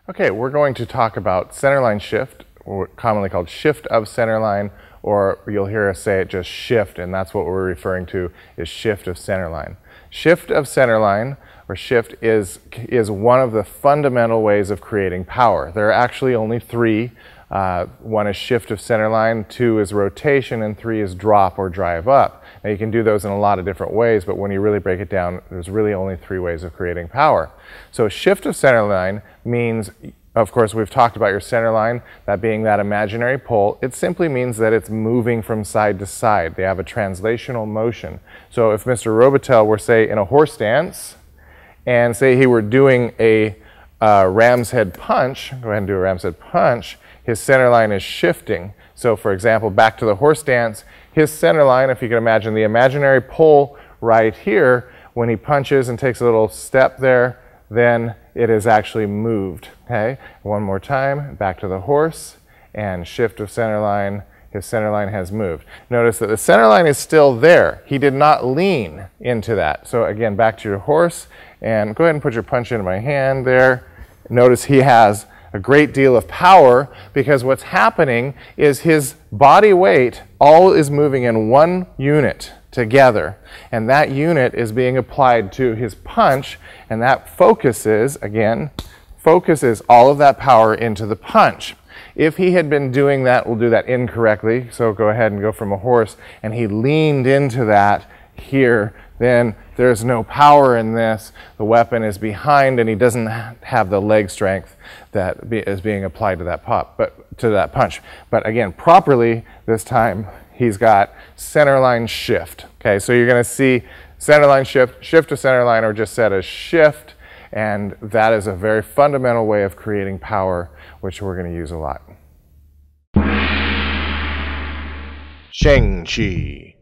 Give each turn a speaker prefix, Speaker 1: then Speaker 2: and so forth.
Speaker 1: Okay, we're going to talk about centerline shift, or commonly called shift of centerline, or you'll hear us say it just shift, and that's what we're referring to is shift of centerline. Shift of centerline, or shift, is one of the fundamental ways of creating power. There are actually only three. One is shift of centerline, two is rotation, and three is drop or drive up. Now you can do those in a lot of different ways, but when you really break it down, there's really only three ways of creating power. So shift of centerline means, of course, we've talked about your centerline, that being that imaginary pole. It simply means that it's moving from side to side. They have a translational motion. So if Mr. Robitel were, say, in a horse dance, and say he were doing a ram's head punch, go ahead and do a ram's head punch, his center line is shifting. So for example, back to the horse dance, his center line, if you can imagine the imaginary pole right here, when he punches and takes a little step there, then it is actually moved. Okay, one more time, back to the horse, and shift of center line, his center line has moved. Notice that the center line is still there. He did not lean into that. So again, back to your horse, and go ahead and put your punch into my hand there. Notice he has a great deal of power because what's happening is his body weight all is moving in one unit together, and that unit is being applied to his punch, and that focuses all of that power into the punch. If he had been doing that, we'll do that incorrectly, so go ahead and go from a horse, and he leaned into that here, then there's no power in this. The weapon is behind, and he doesn't have the leg strength that is being applied to that punch. But again, properly this time, he's got centerline shift. Okay, so you're going to see centerline shift, shift to centerline, or just set as shift, and that is a very fundamental way of creating power, which we're going to use a lot. Sheng Qi.